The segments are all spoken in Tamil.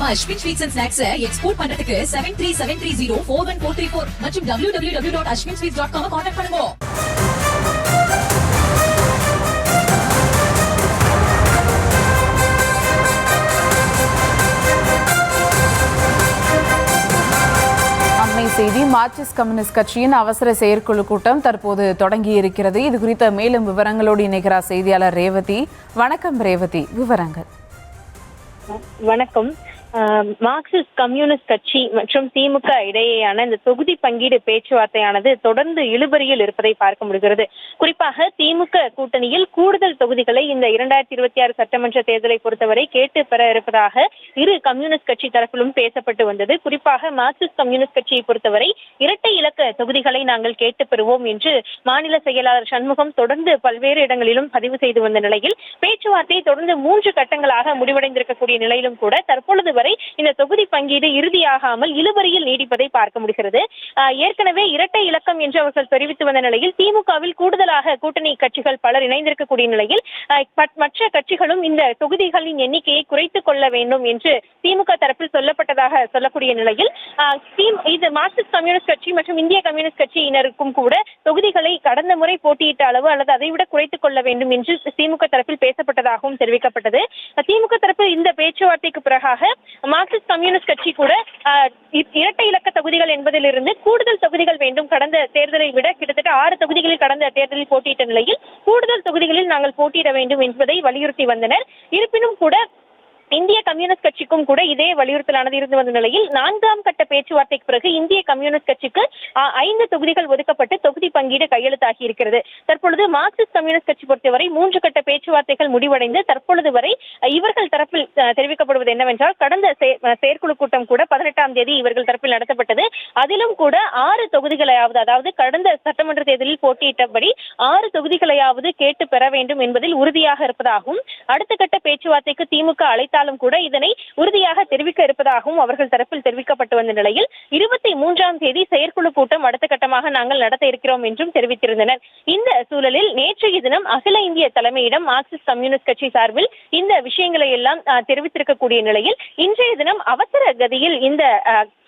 நம்ம Ashwin sweets and snacks export பண்றதுக்கு 7373041434 மற்றும் www.ashwinsweets.com கான்டாக்ட் பண்ணுங்க. செய்தி மார்க்சிஸ்ட் கம்யூனிஸ்ட் கட்சியின் அவசர செயற்குழு கூட்டம் தற்போது தொடங்கி இருக்கிறது. இது குறித்த மேலும் விவரங்களோடு இணைகிறார் செய்தியாளர் ரேவதி. வணக்கம் ரேவதி, விவரங்கள். வணக்கம். மார்க்சிஸ்ட் கம்யூனிஸ்ட் கட்சி மற்றும் திமுக இடையேயான இந்த தொகுதி பங்கீடு பேச்சுவார்த்தையானது தொடர்ந்து இழுபறியில் இருப்பதை பார்க்க முடிகிறது. குறிப்பாக திமுக கூட்டணியில் கூடுதல் தொகுதிகளை இந்த 2026 சட்டமன்ற தேர்தலை பொறுத்தவரை கேட்டு பெற இருப்பதாக இரு கம்யூனிஸ்ட் கட்சி தரப்பிலும் பேசப்பட்டு வந்தது. குறிப்பாக மார்க்சிஸ்ட் கம்யூனிஸ்ட் கட்சியை பொறுத்தவரை இரட்டை இலக்க தொகுதிகளை நாங்கள் கேட்டு பெறுவோம் என்று மாநில செயலாளர் சண்முகம் தொடர்ந்து பல்வேறு இடங்களிலும் பதிவு செய்து வந்த நிலையில் பேச்சுவார்த்தை தொடர்ந்து 3 கட்டங்களாக முடிவடைந்திருக்கக்கூடிய நிலையிலும் கூட தற்பொழுது இந்த தொகுதி பங்கீடு இறுதியாகாமல் இழுபறியில் நீடிப்பதை பார்க்க முடிகிறது. ஏற்கனவே இரட்டை இலக்கம் என்று அவர்கள் தெரிவித்து வந்த நிலையில் திமுகவில் கூடுதலாக கூட்டணி கட்சிகள் பலர் இணைந்திருக்கக்கூடிய நிலையில் மற்ற கட்சிகளும் இந்த தொகுதிகளின் எண்ணிக்கையை குறைத்துக் கொள்ள வேண்டும் என்று திமுக தரப்பில் சொல்லப்பட்டதாக சொல்லக்கூடிய நிலையில் இது மார்க்சிஸ்ட் கம்யூனிஸ்ட் கட்சி மற்றும் இந்திய கம்யூனிஸ்ட் கட்சியினருக்கும் கூட தொகுதிகளை கடந்த முறை போட்டியிட்ட அளவு அல்லது அதைவிட குறைத்துக் கொள்ள வேண்டும் என்று திமுக தரப்பில் பேசப்பட்டதாகவும் தெரிவிக்கப்பட்டது. திமுக தரப்பில் இந்த பேச்சுவார்த்தைக்கு பிறகாக மார்க்சிஸ்ட் கம்யூனிஸ்ட் கட்சி கூட இரட்டை இலக்க தொகுதிகள் என்பதிலிருந்து கூடுதல் தொகுதிகள் வேண்டும், கடந்த தேர்தலை விட கிட்டத்தட்ட 6 தொகுதிகளில் கடந்த தேர்தலில் போட்டியிட்ட நிலையில் கூடுதல் தொகுதிகளில் நாங்கள் போட்டியிட வேண்டும் என்பதை வலியுறுத்தி வந்தனர். இருப்பினும் கூட இந்திய கம்யூனிஸ்ட் கட்சிக்கும் கூட இதே வலியுறுத்தலானது இருந்து வந்த நிலையில் 4ஆம் கட்ட பேச்சுவார்த்தைக்கு பிறகு இந்திய கம்யூனிஸ்ட் கட்சிக்கு 5 தொகுதிகள் ஒதுக்கப்பட்டு தொகுதி பங்கீடு கையெழுத்தாகி இருக்கிறது. தற்பொழுது மார்க்சிஸ்ட் கம்யூனிஸ்ட் கட்சி பொறுத்தவரை 3 கட்ட பேச்சுவார்த்தைகள் முடிவடைந்து தற்பொழுது வரை இவர்கள் தரப்பில் தெரிவிக்கப்படுவது என்னவென்றால் கடந்த செயற்குழு கூட்டம் கூட 18ஆம் தேதி இவர்கள் தரப்பில் நடத்தப்பட்டது. அதிலும் கூட 6 தொகுதிகளையாவது, அதாவது கடந்த சட்டமன்ற தேர்தலில் போட்டியிட்டபடி 6 தொகுதிகளையாவது கேட்டு பெற வேண்டும் என்பதில் உறுதியாக இருப்பதாகவும் அடுத்த கட்ட பேச்சுவார்த்தைக்கு திமுக அழைத்தால் கூட இதனை உறுதியாக தெரிவிக்க இருப்பதாகவும் அவர்கள் தரப்பில் தெரிவிக்கப்பட்டு வந்த நிலையில் 23ஆம் தேதி செயற்குழு கூட்டம் அடுத்த கட்டமாக நாங்கள் நடத்த இருக்கிறோம் என்றும் தெரிவித்திருந்தனர். இந்த சூழலில் நேற்றைய தினம் அகில இந்திய தலைமையிடம் மார்க்சிஸ்ட் கம்யூனிஸ்ட் கட்சி சார்பில் இந்த விஷயங்களை எல்லாம் தெரிவித்திருக்கக்கூடிய நிலையில் இன்றைய தினம் அவசர கதியில் இந்த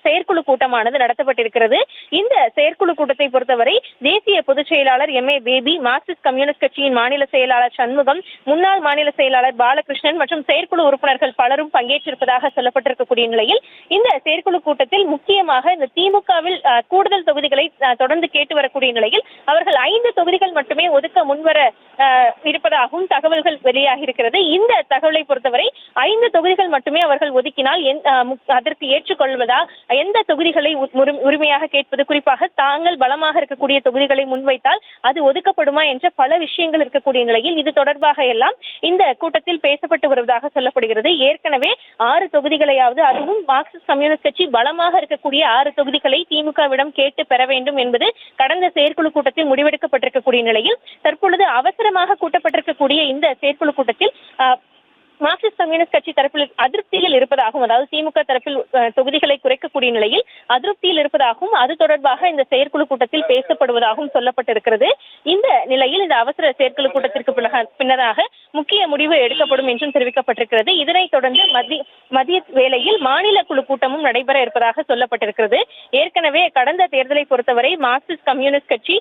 செயற்குழு கூட்டமானது நடத்தப்பட்டிருக்கிறது. இந்த செயற்குழு கூட்டத்தை பொறுத்தவரை தேசிய பொதுச் செயலாளர் MA பேபி, மார்க்சிஸ்ட் கம்யூனிஸ்ட் கட்சியின் மாநில செயலாளர் சண்முகம், முன்னாள் மாநில செயலாளர் பாலகிருஷ்ணன் மற்றும் செயற்குழு உறுப்பினர்கள் பலரும் பங்கேற்றிருப்பதாக சொல்லப்பட்டிருக்கக்கூடிய நிலையில் இந்த செயற்குழு கூட்டத்தில் முக்கியமாக இந்த திமுகவில் கூடுதல் தொகுதிகளை தொடர்ந்து கேட்டு வரக்கூடிய நிலையில் அவர்கள் 5 தொகுதிகள் மட்டுமே ஒதுக்க முன்வர இருப்பதாகவும் தகவல்கள் வெளியாகி இருக்கிறது. இந்த தகவலை பொறுத்தவரை 5 தொகுதிகள் மட்டுமே அவர்கள் ஒதுக்கினால் அதற்கு ஏற்றுக்கொள்வதா, எந்த தொகுதிகளை உரிமையாக கேட்பது, குறிப்பாக தாங்கள் பலமாக இருக்கக்கூடிய தொகுதிகளை முன்வைத்தால் அது ஒதுக்கப்படுமா என்ற பல விஷயங்கள் இருக்கக்கூடிய நிலையில் இது தொடர்பாக எல்லாம் இந்த கூட்டத்தில் பேசப்பட்டு வருவதாக சொல்லப்படுகிறது. ஏற்கனவே 6 தொகுதிகளையாவது, அதுவும் மார்க்சிஸ்ட் கம்யூனிஸ்ட் கட்சி பலமாக இருக்கக்கூடிய 6 தொகுதிகளை திமுகவிடம் கேட்டு பெற வேண்டும் என்பது கடந்த செயற்குழு கூட்டத்தில் முடிவெடுக்கப்பட்டிருக்கக்கூடிய நிலையில் தற்பொழுது அவசரமாக கூட்டப்பட்டிருக்கக்கூடிய இந்த செயற்குழு கூட்டத்தில் மார்க்சிஸ்ட் கம்யூனிஸ்ட் கட்சி தரப்பில் அதிருப்தியில் இருப்பதாகவும், அதாவது திமுக தரப்பில் தொகுதிகளை குறைக்கக்கூடிய நிலையில் அதிருப்தியில் இருப்பதாகவும் அது தொடர்பாக இந்த செயற்குழு கூட்டத்தில் பேசப்படுவதாகவும் சொல்லப்பட்டிருக்கிறது. இந்த நிலையில் இந்த அவசர செயற்குழு கூட்டத்திற்கு பின்னராக முக்கிய முடிவு எடுக்கப்படும் என்றும் தெரிவிக்கப்பட்டிருக்கிறது. இதனைத் தொடர்ந்து மதிய வேளையில் மாநில குழு கூட்டமும் நடைபெற இருப்பதாக சொல்லப்பட்டிருக்கிறது. ஏற்கனவே கடந்த தேர்தலை பொறுத்தவரை மார்க்சிஸ்ட் கம்யூனிஸ்ட் கட்சி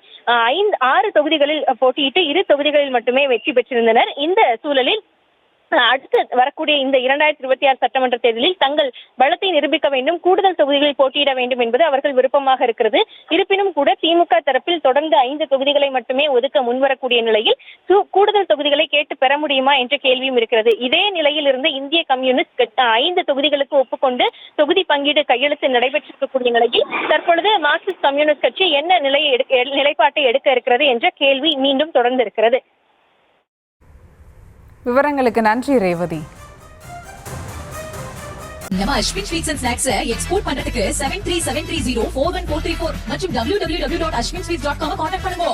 6 தொகுதிகளில் போட்டியிட்டு 2 தொகுதிகளில் மட்டுமே வெற்றி பெற்றிருந்தனர். இந்த சூழலில் அடுத்து வரக்கூடிய இந்த 2026 சட்டமன்ற தேர்தலில் தங்கள் பலத்தை நிரூபிக்க வேண்டும், கூடுதல் தொகுதிகளில் போட்டியிட வேண்டும் என்பது அவர்கள் விருப்பமாக இருக்கிறது. இருப்பினும் கூட திமுக தரப்பில் தொடர்ந்து 5 தொகுதிகளை மட்டுமே ஒதுக்க முன்வரக்கூடிய நிலையில் கூடுதல் தொகுதிகளை கேட்டு பெற முடியுமா என்ற கேள்வியும் இருக்கிறது. இதே நிலையில் இருந்து இந்திய கம்யூனிஸ்ட் 5 தொகுதிகளுக்கு ஒப்புக்கொண்டு தொகுதி பங்கீடு கையெழுத்து நடைபெற்றிருக்கக்கூடிய நிலையில் தற்பொழுது மார்க்சிஸ்ட் கம்யூனிஸ்ட் கட்சி என்ன நிலைப்பாட்டை எடுக்க இருக்கிறது என்ற கேள்வி மீண்டும் தொடர்ந்து இருக்கிறது. விவரங்களுக்கு நன்றி ரேவதி. நம்ம Ashwin sweets and snacks export பண்றதுக்கு 7373041434 மற்றும் www.ashwinsweets.com கான்டாக்ட் பண்ணுங்க.